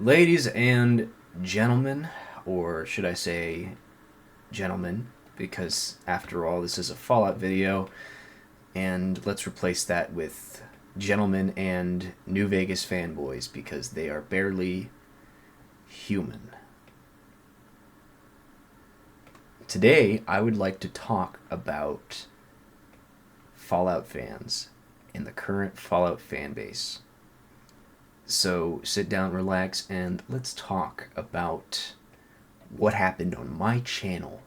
Ladies and gentlemen, or should I say gentlemen, because after all, this is a Fallout video, and let's replace that with gentlemen and New Vegas fanboys because they are barely human. Today, I would like to talk about Fallout fans and the current Fallout fan base. So sit down, relax, and let's talk about what happened on my channel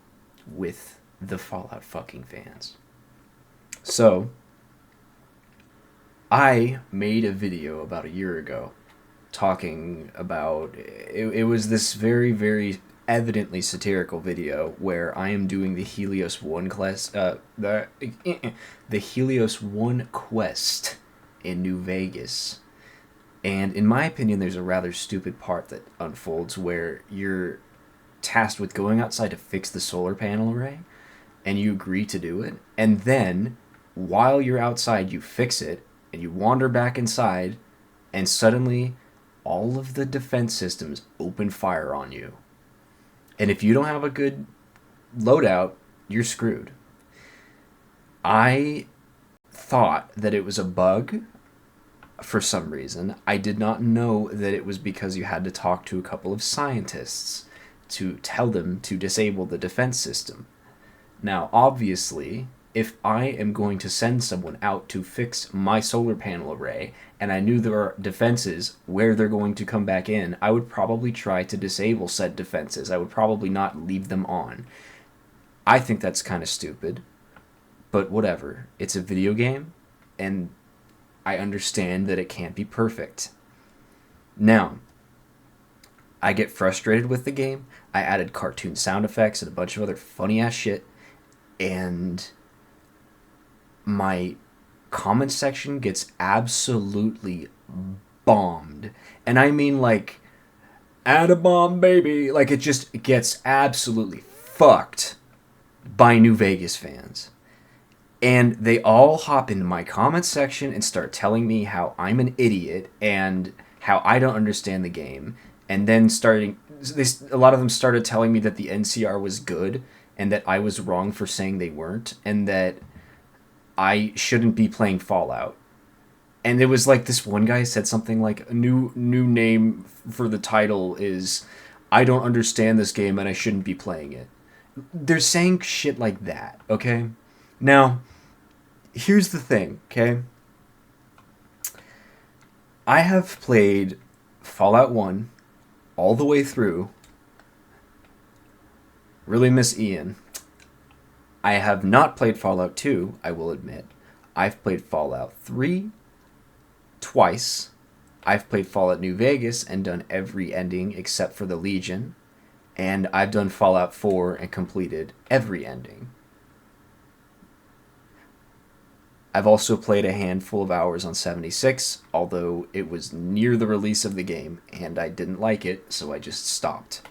with the Fallout fucking fans. So, I made a video about a year ago talking about it was this very, very evidently satirical video where I am doing the Helios 1 quest, the Helios 1 quest in New Vegas. And in my opinion, there's a rather stupid part that unfolds where you're tasked with going outside to fix the solar panel array, and you agree to do it. And then, while you're outside, you fix it, and you wander back inside, and suddenly, all of the defense systems open fire on you. And if you don't have a good loadout, you're screwed. I thought that it was a bug for some reason. I did not know that it was because you had to talk to a couple of scientists to tell them to disable the defense system. Now, obviously, if I am going to send someone out to fix my solar panel array, and I knew there are defenses where they're going to come back in, I would probably try to disable said defenses. I would probably not leave them on. I think that's kind of stupid, but whatever. It's a video game, and I understand that it can't be perfect. Now, I get frustrated with the game. I added cartoon sound effects and a bunch of other funny ass shit, and my comment section gets absolutely bombed. And I mean, like, add a bomb, baby. Like, it just gets absolutely fucked by New Vegas fans. And they all hop into my comment section and start telling me how I'm an idiot and how I don't understand the game. And then a lot of them started telling me that the NCR was good and that I was wrong for saying they weren't, and that I shouldn't be playing Fallout. And it was like this one guy said something like, a new name for the title is I don't understand this game and I shouldn't be playing it. They're saying shit like that, okay? Now, here's the thing, okay? I have played Fallout 1 all the way through. Really miss Ian. I have not played Fallout 2, I will admit. I've played Fallout 3 twice. I've played Fallout New Vegas and done every ending except for the Legion. And I've done Fallout 4 and completed every ending. I've also played a handful of hours on 76, although it was near the release of the game, and I didn't like it, so I just stopped.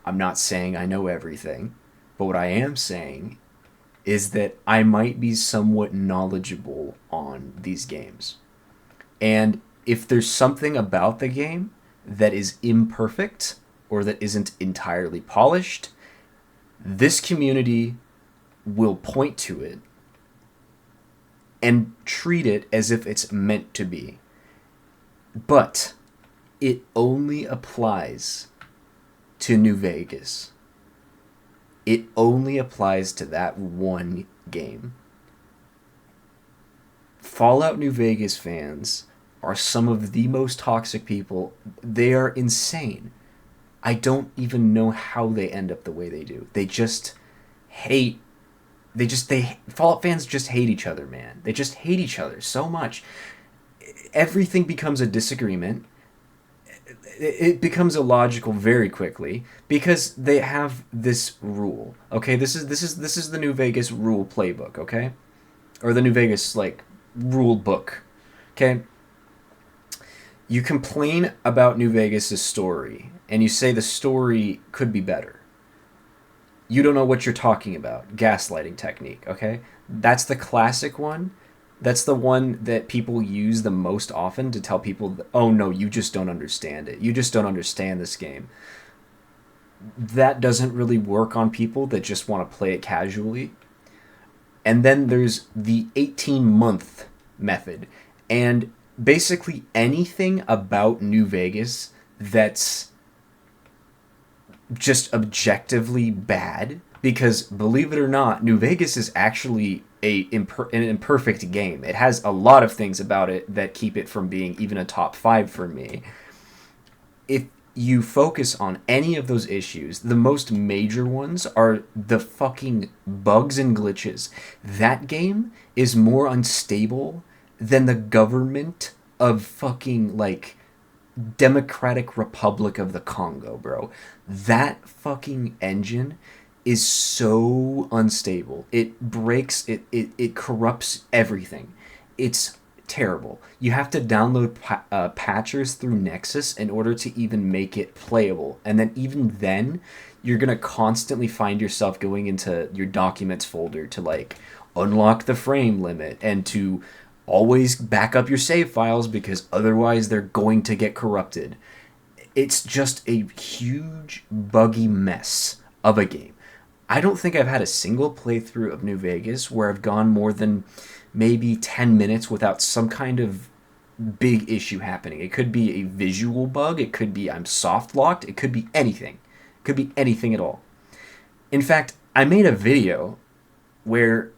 I'm not saying I know everything, but what I am saying is that I might be somewhat knowledgeable on these games. And if there's something about the game that is imperfect or that isn't entirely polished, this community will point to it and treat it as if it's meant to be. But it only applies to New Vegas. It only applies to that one game. Fallout New Vegas fans are some of the most toxic people. They are insane. I don't even know how they end up the way they do. They just hate Fallout fans just hate each other, man. They just hate each other so much. Everything becomes a disagreement. It becomes illogical very quickly because they have this rule. Okay, this is the New Vegas rule playbook, okay? Or the New Vegas like rule book. Okay? You complain about New Vegas' story and you say the story could be better. You don't know what you're talking about. Gaslighting technique, okay? That's the classic one That's the one that people use the most often to tell people, oh no, you just don't understand it. You just don't understand this game. That doesn't really work on people that just want to play it casually. And then there's the 18-month method. And basically anything about New Vegas that's just objectively bad, because believe it or not, New Vegas is actually an imperfect game. It has a lot of things about it that keep it from being even a top 5 for me. If you focus on any of those issues, the most major ones are the fucking bugs and glitches. That game is more unstable than the government of fucking, like, Democratic Republic of the Congo, bro. That fucking engine is so unstable. It breaks, it corrupts everything. It's terrible. You have to download patchers through Nexus in order to even make it playable. And then even then, you're going to constantly find yourself going into your documents folder to, like, unlock the frame limit and to always back up your save files because otherwise they're going to get corrupted. It's just a huge buggy mess of a game. I don't think I've had a single playthrough of New Vegas where I've gone more than maybe 10 minutes without some kind of big issue happening. It could be a visual bug, it could be I'm soft locked, it could be anything. It could be anything at all. In fact, I made a video where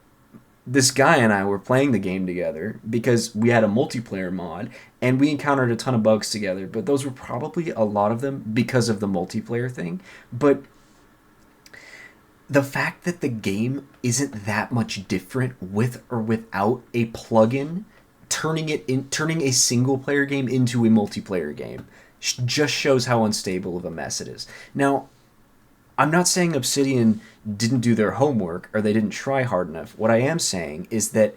this guy and I were playing the game together because we had a multiplayer mod and we encountered a ton of bugs together, but those were probably a lot of them because of the multiplayer thing. But the fact that the game isn't that much different with or without a plugin, turning a single player game into a multiplayer game just shows how unstable of a mess it is. Now, I'm not saying Obsidian didn't do their homework or they didn't try hard enough. What I am saying is that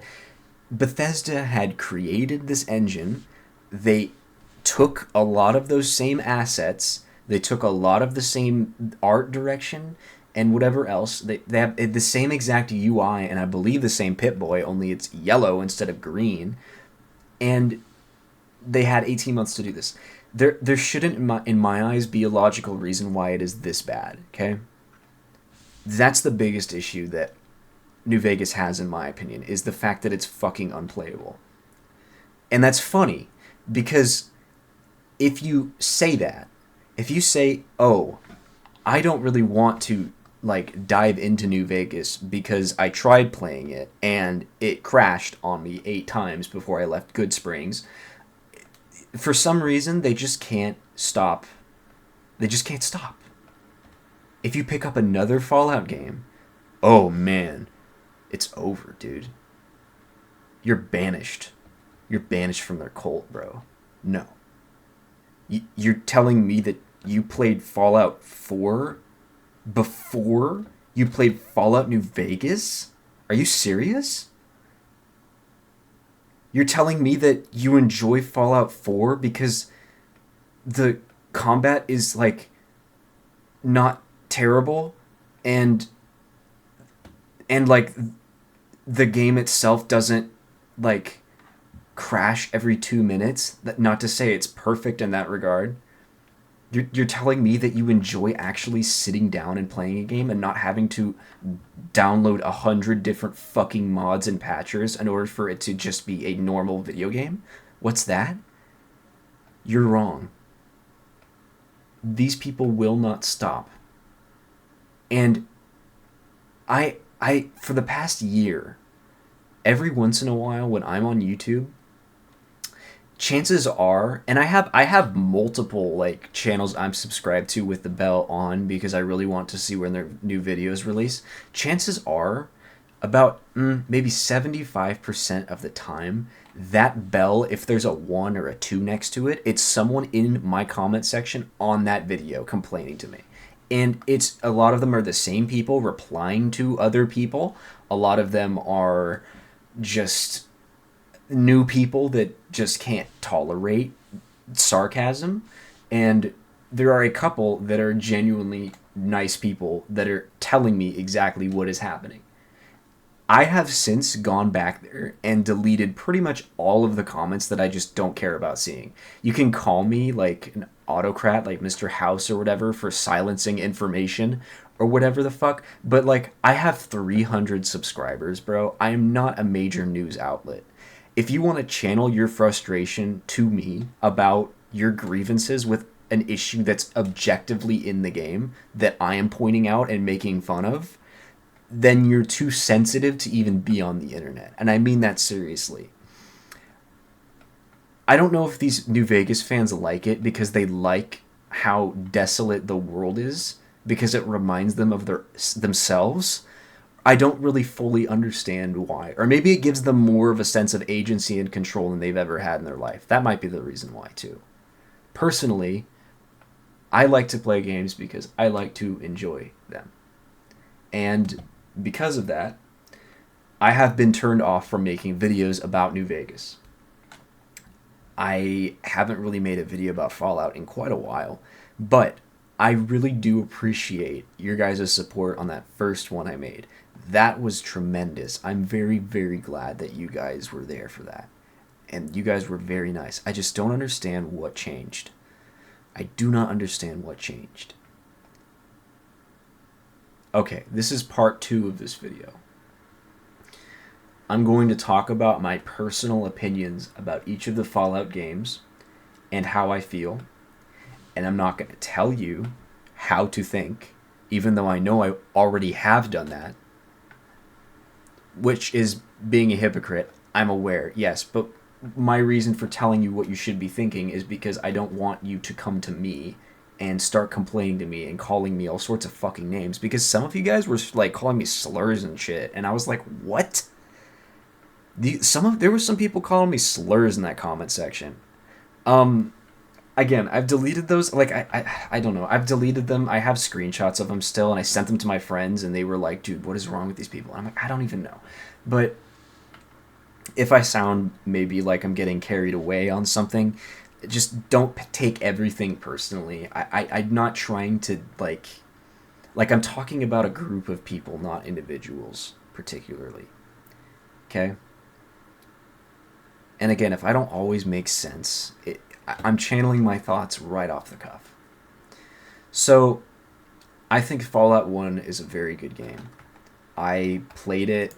Bethesda had created this engine. They took a lot of those same assets. They took a lot of the same art direction and whatever else. They have the same exact UI and I believe the same Pip-Boy, only it's yellow instead of green. And they had 18 months to do this. There shouldn't, in my eyes, be a logical reason why it is this bad, okay? That's the biggest issue that New Vegas has, in my opinion, is the fact that it's fucking unplayable. And that's funny, because if you say that, if you say, oh, I don't really want to, like, dive into New Vegas because I tried playing it and it crashed on me 8 times before I left Goodsprings, for some reason, they just can't stop. They just can't stop. If you pick up another Fallout game, oh man, it's over, dude. You're banished. You're banished from their cult, bro. No. You're telling me that you played Fallout 4 before you played Fallout New Vegas? Are you serious? You're telling me that you enjoy Fallout 4 because the combat is, like, not terrible and like the game itself doesn't, like, crash every 2 minutes? Not to say it's perfect in that regard. You're telling me that you enjoy actually sitting down and playing a game and not having to download 100 different fucking mods and patchers in order for it to just be a normal video game? What's that? You're wrong. These people will not stop. And I for the past year, every once in a while when I'm on YouTube, chances are, and I have multiple, like, channels I'm subscribed to with the bell on because I really want to see when their new videos release. Chances are, about maybe 75% of the time, that bell, if there's a 1 or a 2 next to it, it's someone in my comment section on that video complaining to me. And it's a lot of them are the same people replying to other people. A lot of them are just new people that just can't tolerate sarcasm, and there are a couple that are genuinely nice people that are telling me exactly what is happening. I have since gone back there and deleted pretty much all of the comments that I just don't care about seeing. You can call me like an autocrat, like Mr. House or whatever, for silencing information or whatever the fuck, but like I have 300 subscribers, bro. I am not a major news outlet. If you want to channel your frustration to me about your grievances with an issue that's objectively in the game that I am pointing out and making fun of, then you're too sensitive to even be on the internet. And I mean that seriously. I don't know if these New Vegas fans like it because they like how desolate the world is because it reminds them of themselves. I don't really fully understand why. Or maybe it gives them more of a sense of agency and control than they've ever had in their life. That might be the reason why too. Personally, I like to play games because I like to enjoy them. And because of that, I have been turned off from making videos about New Vegas. I haven't really made a video about Fallout in quite a while, but I really do appreciate your guys' support on that first one I made. That was tremendous. I'm very, very glad that you guys were there for that. And you guys were very nice. I just don't understand what changed. I do not understand what changed. Okay, this is part 2 of this video. I'm going to talk about my personal opinions about each of the Fallout games and how I feel. And I'm not going to tell you how to think, even though I know I already have done that, which is being a hypocrite. I'm aware, yes, but my reason for telling you what you should be thinking is because I don't want you to come to me and start complaining to me and calling me all sorts of fucking names, because some of you guys were like calling me slurs and shit, and I was like, what? There were some people calling me slurs in that comment section. Again, I've deleted those. Like, I don't know. I've deleted them. I have screenshots of them still, and I sent them to my friends, and they were like, dude, what is wrong with these people? And I'm like, I don't even know. But if I sound maybe like I'm getting carried away on something, just don't take everything personally. I'm not trying to, like I'm talking about a group of people, not individuals, particularly. Okay? And again, if I don't always make sense, I'm channeling my thoughts right off the cuff. So, I think Fallout 1 is a very good game. I played it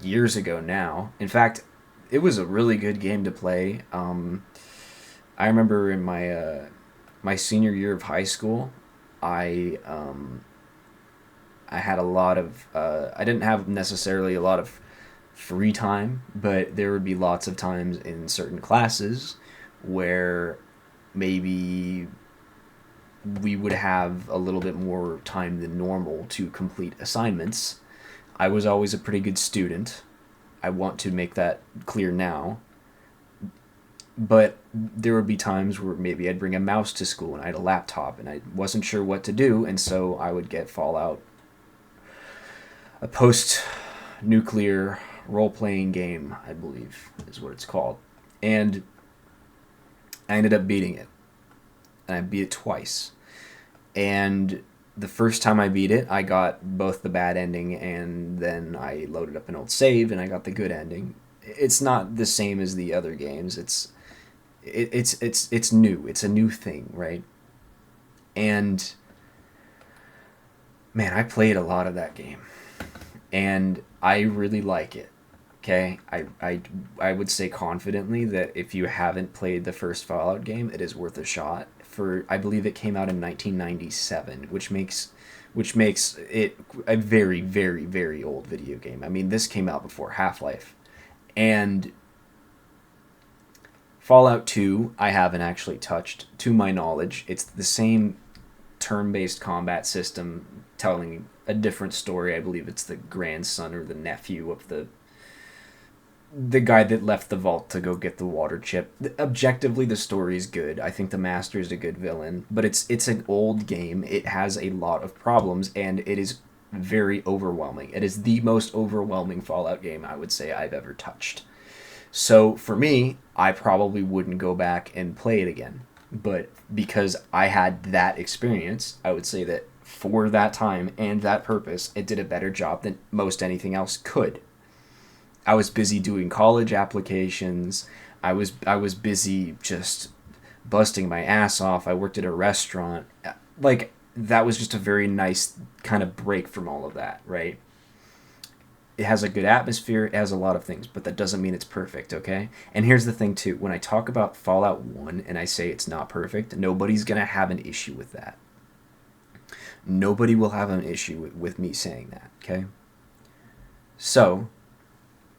years ago now. In fact, it was a really good game to play. I remember in my senior year of high school, I had a lot of I didn't have necessarily a lot of free time, but there would be lots of times in certain classes where maybe we would have a little bit more time than normal to complete assignments. I was always a pretty good student. I want to make that clear now. But there would be times where maybe I'd bring a mouse to school and I had a laptop and I wasn't sure what to do, and so I would get Fallout, a post-nuclear role-playing game, I believe is what it's called. And I ended up beating it. And I beat it twice. And the first time I beat it, I got both the bad ending, and then I loaded up an old save and I got the good ending. It's not the same as the other games. It's new. It's a new thing, right? And man, I played a lot of that game, and I really like it. Okay, I would say confidently that if you haven't played the first Fallout game, it is worth a shot. I believe it came out in 1997, which makes it a very, very, very old video game. I mean, this came out before Half-Life. And Fallout 2, I haven't actually touched, to my knowledge. It's the same turn-based combat system telling a different story. I believe it's the grandson or the nephew of the guy that left the vault to go get the water chip. Objectively, the story is good. I think the Master is a good villain, but it's an old game. It has a lot of problems, and it is very overwhelming. It is the most overwhelming Fallout game I would say I've ever touched. So for me, I probably wouldn't go back and play it again. But because I had that experience, I would say that for that time and that purpose, it did a better job than most anything else could. I was busy doing college applications. I was busy just busting my ass off. I worked at a restaurant. Like that was just a very nice kind of break from all of that, right? It has a good atmosphere, it has a lot of things, but that doesn't mean it's perfect, okay? And here's the thing too, when I talk about Fallout 1 and I say it's not perfect, nobody's going to have an issue with that. Nobody will have an issue with me saying that, okay? So,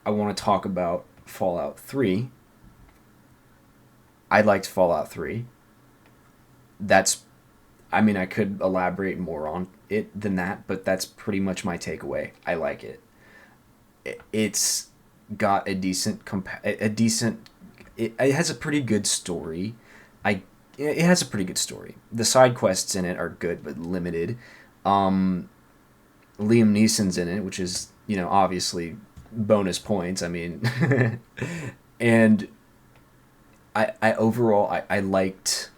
I want to talk about Fallout 3. I liked Fallout 3. That's I mean, I could elaborate more on it than that, but that's pretty much my takeaway. I like it. It's got a decent it has a pretty good story. I it has a pretty good story. The side quests in it are good but limited. Um, Liam Neeson's in it, which is obviously bonus points. I mean, and I overall I liked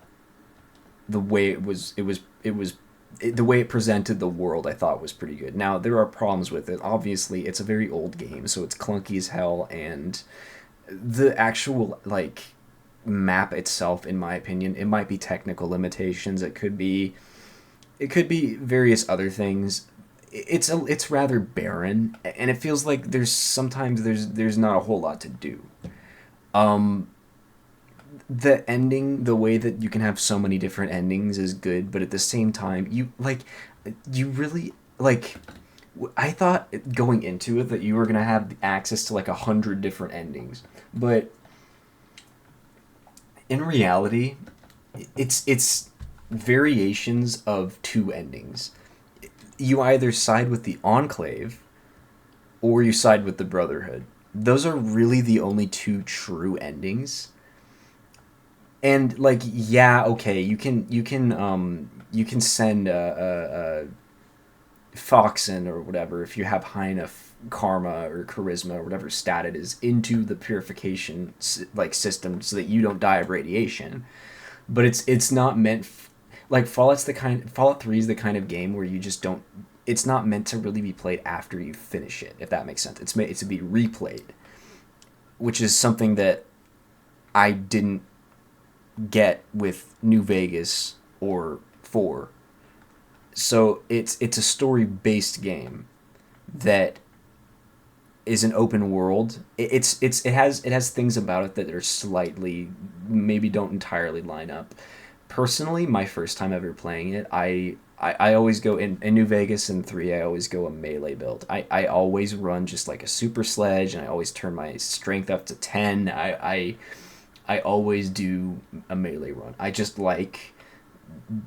the way the way it presented the world. I thought was pretty good. Now there are problems with it. Obviously, it's a very old game, so it's clunky as hell, and the actual map itself, in my opinion, it might be technical limitations. It could be various other things. It's rather barren, and it feels like there's not a whole lot to do. Um, the ending, the way that you can have so many different endings is good, but at the same time, you really I thought going into it that you were gonna have access to like 100 different endings, but in reality, it's variations of two endings. You either side with the Enclave or you side with the Brotherhood. Those are really the only two true endings. And yeah, okay, you can send a Foxen or whatever if you have high enough karma or charisma or whatever stat it is into the purification system so that you don't die of radiation. But it's not meant Fallout 3 is the kind of game where you just don't. It's not meant to really be played after you finish it, if that makes sense. It's meant to be replayed, which is something that I didn't get with New Vegas or 4. So it's a story based game that is an open world. It has things about it that are slightly, maybe don't entirely line up. Personally, my first time ever playing it, I always go in New Vegas and 3. I always go a melee build. I always run just like a super sledge, and I always turn my strength up to 10. I always do a melee run. I just like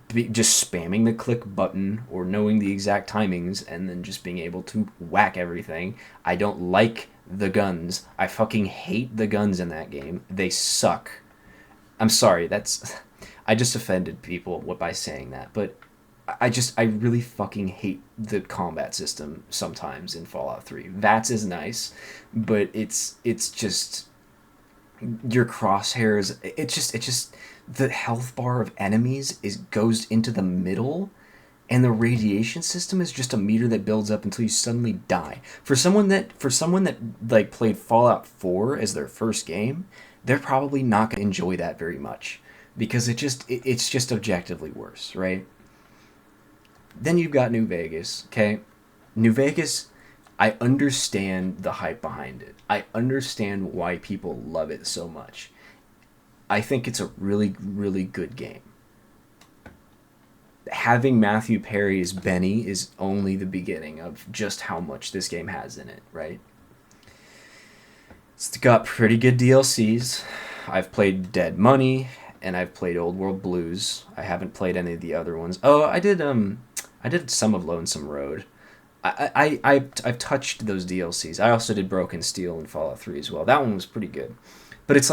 just spamming the click button or knowing the exact timings and then just being able to whack everything. I don't like the guns. I fucking hate the guns in that game. They suck. I'm sorry. I just offended people by saying that, but I really fucking hate the combat system sometimes in Fallout 3. VATS is nice, but it's just your crosshairs. It's just the health bar of enemies is goes into the middle, and the radiation system is just a meter that builds up until you suddenly die. For someone that played Fallout 4 as their first game, they're probably not going to enjoy that very much because it's just objectively worse, right? Then you've got New Vegas, okay? New Vegas, I understand the hype behind it. I understand why people love it so much. I think it's a really, really good game. Having Matthew Perry as Benny is only the beginning of just how much this game has in it, right? It's got pretty good DLCs. I've played Dead Money and I've played Old World Blues. I haven't played any of the other ones. Oh, I did some of Lonesome Road. I've touched those DLCs. I also did Broken Steel and Fallout 3 as well. That one was pretty good. But it's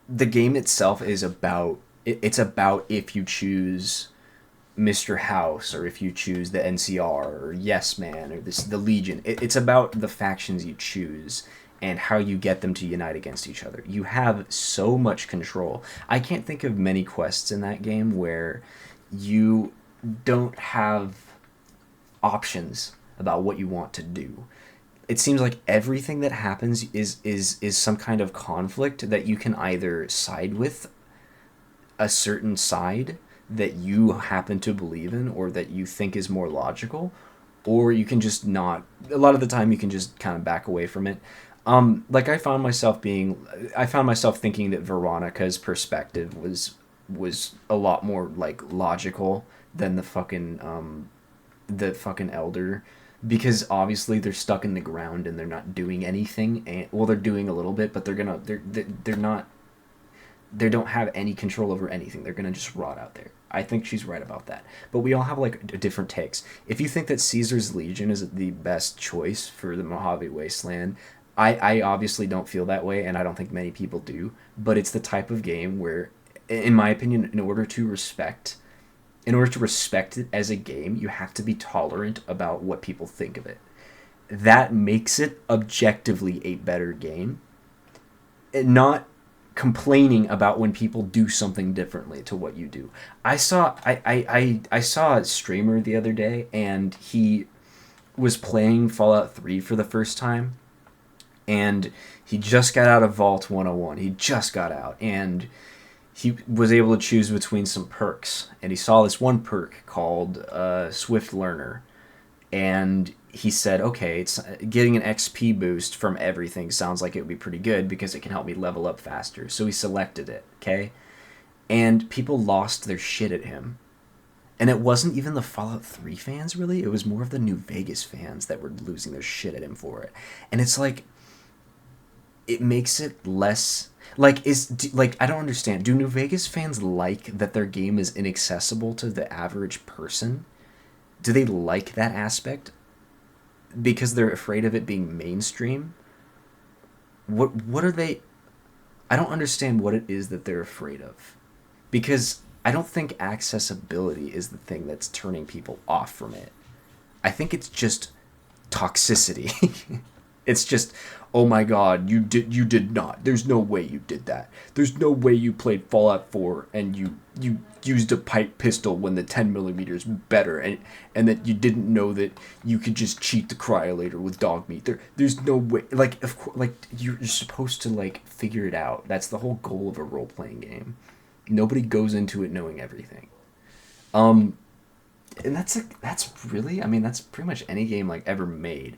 the game itself is about it's about if you choose Mr. House or if you choose the NCR or Yes Man or the Legion. It's about the factions you choose and how you get them to unite against each other. You have so much control. I can't think of many quests in that game where you don't have options. about what you want to do. It seems like everything that happens is some kind of conflict that you can either side with a certain side that you happen to believe in or that you think is more logical, or you can just not. A lot of the time, you can just kind of back away from it. Like I found myself thinking that Veronica's perspective was a lot more like logical than the fucking elder, because obviously they're stuck in the ground and they're not doing anything. And well, they're doing a little bit, but they're not, they don't have any control over anything. They're gonna just rot out there. I think she's right about that. But we all have like different takes. If you think that Caesar's Legion is the best choice for the Mojave Wasteland, I obviously don't feel that way, and I don't think many people do. But it's the type of game where, in my opinion, in order to respect it as a game, you have to be tolerant about what people think of it. That makes it objectively a better game. And not complaining about when people do something differently to what you do. I saw a streamer the other day, and he was playing Fallout 3 for the first time, and he just got out of Vault 101. He just got out, and he was able to choose between some perks, and he saw this one perk called Swift Learner, and he said, okay, it's getting an XP boost from everything sounds like it would be pretty good because it can help me level up faster. So he selected it, okay? And people lost their shit at him. And it wasn't even the Fallout 3 fans, really. It was more of the New Vegas fans that were losing their shit at him for it. And it's like, it makes it less... I don't understand. Do New Vegas fans like that their game is inaccessible to the average person? Do they like that aspect? Because they're afraid of it being mainstream? What are they... I don't understand what it is that they're afraid of. Because I don't think accessibility is the thing that's turning people off from it. I think it's just toxicity. It's just, oh my god, you did not. There's no way you did that. There's no way you played Fallout 4 and you used a pipe pistol when the 10 millimeters better, and that you didn't know that you could just cheat the cryolator with dog meat. There's no way. Like, of course, like you're supposed to like figure it out. That's the whole goal of a role playing game. Nobody goes into it knowing everything. And that's really, I mean, that's pretty much any game like ever made.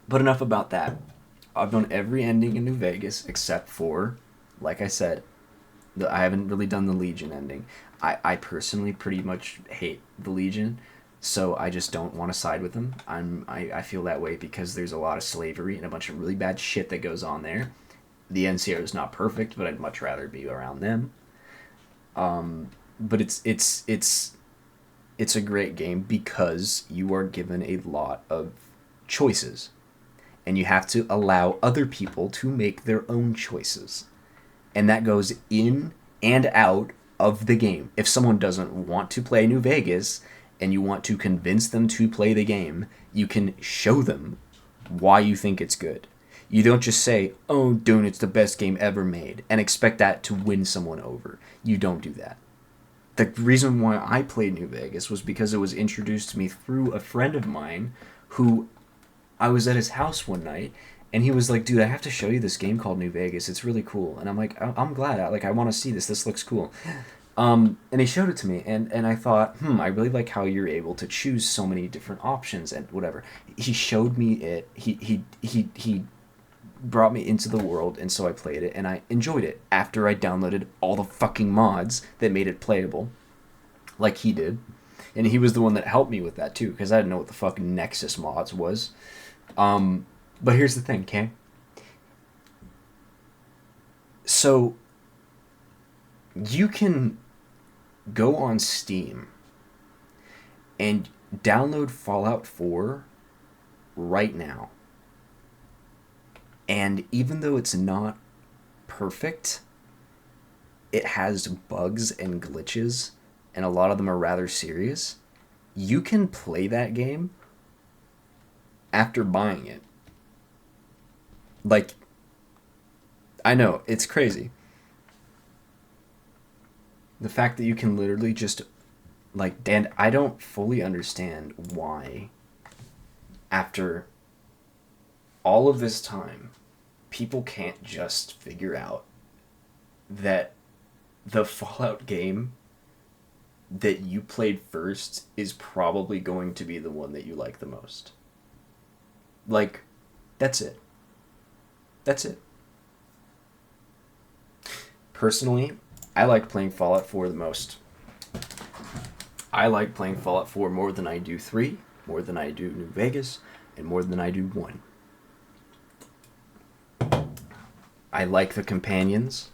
But enough about that. I've done every ending in New Vegas except for, like I said, I haven't really done the Legion ending. I personally pretty much hate the Legion, so I just don't want to side with them. I feel that way because there's a lot of slavery and a bunch of really bad shit that goes on there. The NCR is not perfect, but I'd much rather be around them. But it's a great game because you are given a lot of choices, and you have to allow other people to make their own choices. And that goes in and out of the game. If someone doesn't want to play New Vegas and you want to convince them to play the game, you can show them why you think it's good. You don't just say, oh, dude, it's the best game ever made, and expect that to win someone over. You don't do that. The reason why I played New Vegas was because it was introduced to me through a friend of mine who I was at his house one night, and he was like, dude, I have to show you this game called New Vegas. It's really cool. And I'm like, I'm glad. I want to see this. This looks cool. And he showed it to me, and I thought, I really like how you're able to choose so many different options and whatever. He showed me it. He brought me into the world, and so I played it, and I enjoyed it after I downloaded all the fucking mods that made it playable, like he did. And he was the one that helped me with that, too, because I didn't know what the fuck Nexus mods was. But here's the thing, okay? So, you can go on Steam and download Fallout 4 right now. And even though it's not perfect, it has bugs and glitches, and a lot of them are rather serious. You can play that game after buying it. Like, I know, it's crazy. The fact that you can literally just Like, Dan, I don't fully understand why, after all of this time, people can't just figure out that the Fallout game that you played first is probably going to be the one that you like the most. Like, that's it. That's it. Personally, I like playing Fallout 4 the most. I like playing Fallout 4 more than I do 3, more than I do New Vegas, and more than I do 1. I like the companions.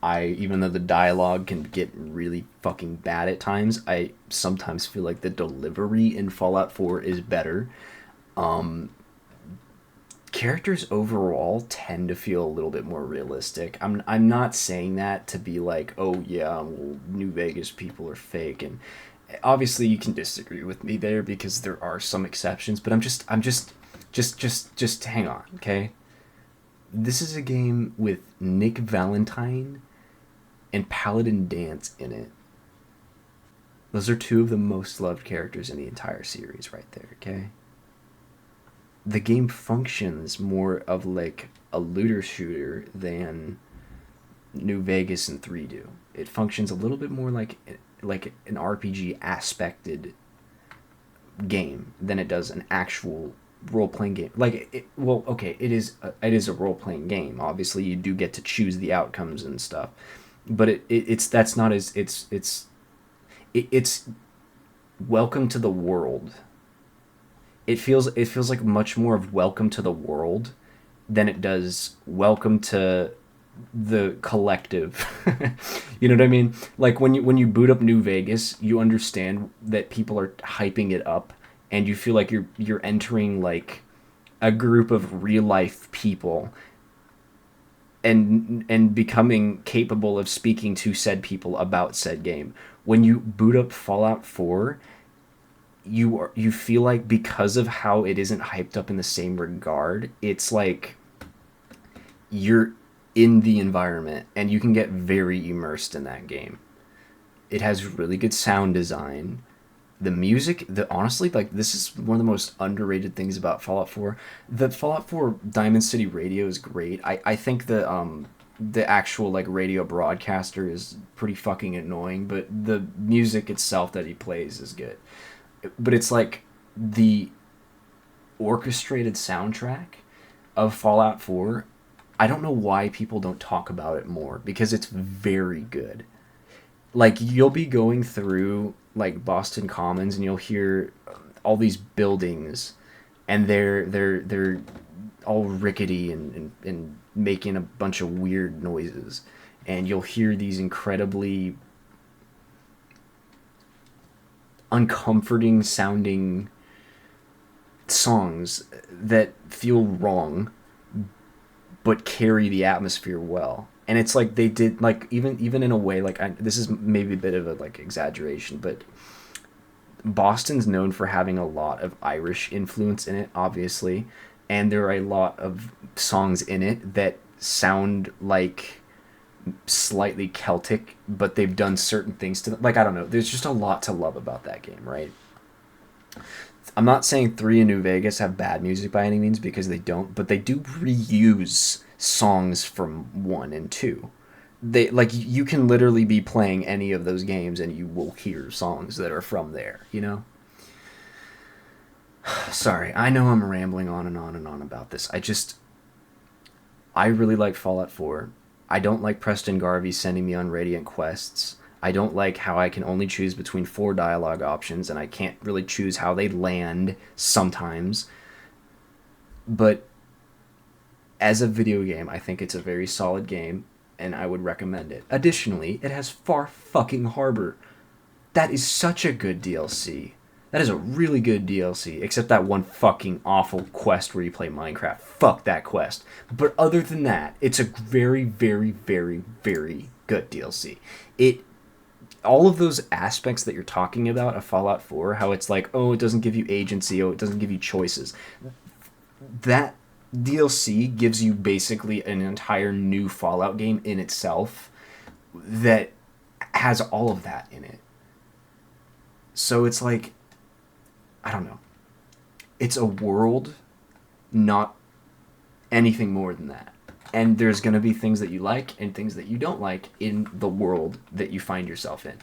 Even though the dialogue can get really fucking bad at times, I sometimes feel like the delivery in Fallout 4 is better. Um, Characters overall tend to feel a little bit more realistic. I'm not saying that to be like, oh yeah, well, New Vegas people are fake, and obviously you can disagree with me there because there are some exceptions, but just hang on, okay? This is a game with Nick Valentine and Paladin Danse in it. Those are two of the most loved characters in the entire series right there, okay? The game functions more of like a looter shooter than New Vegas and 3 do. It functions a little bit more like an RPG aspected game than it does an actual role playing game. Well, okay, it is a role playing game. Obviously, you do get to choose the outcomes and stuff, but it's that's not as it's welcome to the world. It feels like much more of welcome to the world than it does welcome to the collective. You know what I mean? Like when you boot up New Vegas, you understand that people are hyping it up, and you feel like you're entering like a group of real life people, and becoming capable of speaking to said people about said game. When you boot up Fallout 4, you feel like, because of how it isn't hyped up in the same regard, it's like you're in the environment and you can get very immersed in that game. It has really good sound design. The music, the honestly, like, this is one of the most underrated things about Fallout 4. The Fallout 4 Diamond City radio is great. I think the actual like radio broadcaster is pretty fucking annoying, but the music itself that he plays is good. But it's like the orchestrated soundtrack of Fallout 4. I don't know why people don't talk about it more, because it's very good. Like, you'll be going through like Boston Commons and you'll hear all these buildings, and they're all rickety and making a bunch of weird noises, and you'll hear these incredibly uncomforting sounding songs that feel wrong but carry the atmosphere well. And it's like they did, like, even in a way, like, this is maybe a bit of a like exaggeration, but Boston's known for having a lot of Irish influence in it, obviously, and there are a lot of songs in it that sound like slightly Celtic, but they've done certain things to them. Like, I don't know. There's just a lot to love about that game, right? I'm not saying 3 and New Vegas have bad music by any means, because they don't, but they do reuse songs from 1 and 2. They, like, you can literally be playing any of those games and you will hear songs that are from there, you know? Sorry, I know I'm rambling on and on and on about this. I really like Fallout 4. I don't like Preston Garvey sending me on Radiant quests. I don't like how I can only choose between 4 dialogue options, and I can't really choose how they land sometimes. But as a video game, I think it's a very solid game, and I would recommend it. Additionally, it has Far fucking Harbor. That is such a good DLC. That is a really good DLC, except that one fucking awful quest where you play Minecraft. Fuck that quest. But other than that, it's a very, very, very, very good DLC. All of those aspects that you're talking about of Fallout 4, how it's like, oh, it doesn't give you agency, oh, it doesn't give you choices. That DLC gives you basically an entire new Fallout game in itself that has all of that in it. So it's like, I don't know. It's a world, not anything more than that. And there's going to be things that you like and things that you don't like in the world that you find yourself in.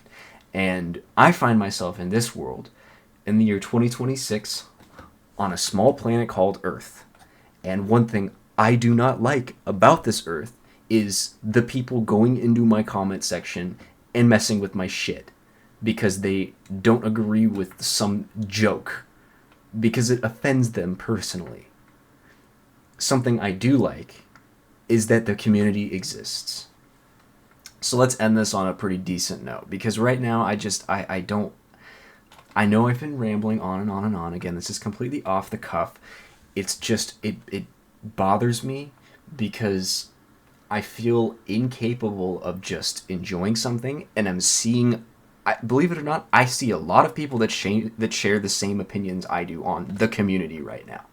And I find myself in this world in the year 2026 on a small planet called Earth. And one thing I do not like about this Earth is the people going into my comment section and messing with my shit because they don't agree with some joke because it offends them personally. Something I do like is that the community exists. So let's end this on a pretty decent note because right now I don't I know I've been rambling on and on and on. Again, this is completely off the cuff. It's just it bothers me because I feel incapable of just enjoying something, and I'm seeing, believe it or not, I see a lot of people that share the same opinions I do on the community right now.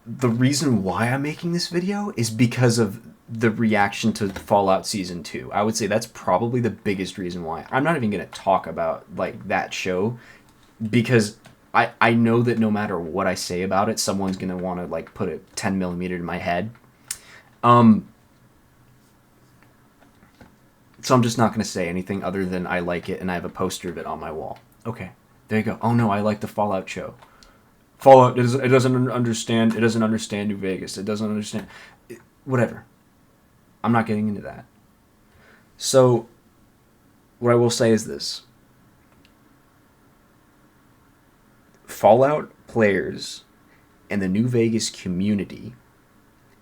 The reason why I'm making this video is because of the reaction to Fallout Season 2. I would say that's probably the biggest reason why. I'm not even going to talk about like that show because I know that no matter what I say about it, someone's going to want to like put a 10 millimeter in my head. So I'm just not going to say anything other than I like it and I have a poster of it on my wall. Okay, there you go. Oh no, I like the Fallout show. Fallout, it doesn't understand New Vegas. It doesn't understand... Whatever. I'm not getting into that. So, what I will say is this. Fallout players and the New Vegas community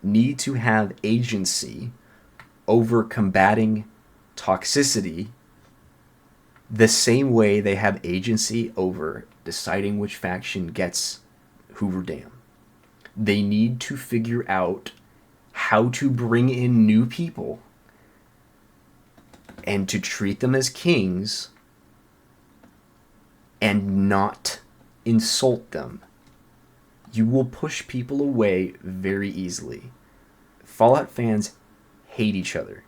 need to have agency over combating toxicity the same way they have agency over deciding which faction gets Hoover Dam. They need to figure out how to bring in new people and to treat them as kings and not insult them. You will push people away very easily. Fallout fans hate each other.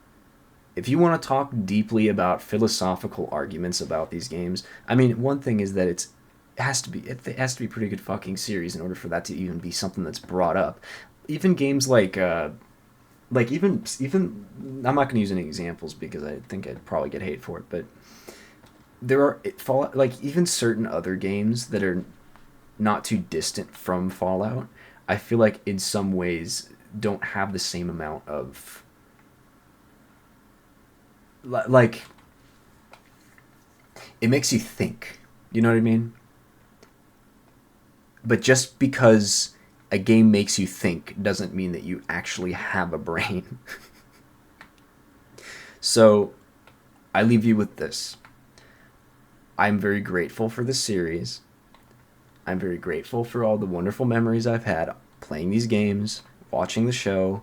If you want to talk deeply about philosophical arguments about these games, I mean, one thing is that it has to be a pretty good fucking series in order for that to even be something that's brought up. Even games like even I'm not going to use any examples because I think I'd probably get hate for it, but there are Fallout, like even certain other games that are not too distant from Fallout, I feel like in some ways don't have the same amount of like it makes you think. You know what I mean? But just because a game makes you think doesn't mean that you actually have a brain. So, I leave you with this. I'm very grateful for this series. I'm very grateful for all the wonderful memories I've had playing these games, watching the show,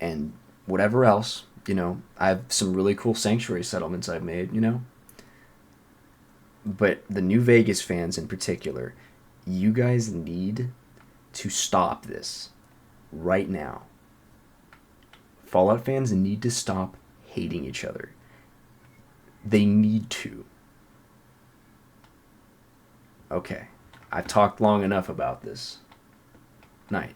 and whatever else. You know, I have some really cool sanctuary settlements I've made, you know? But the New Vegas fans in particular, you guys need to stop this right now. Fallout fans need to stop hating each other. They need to. Okay, I've talked long enough about this. Night.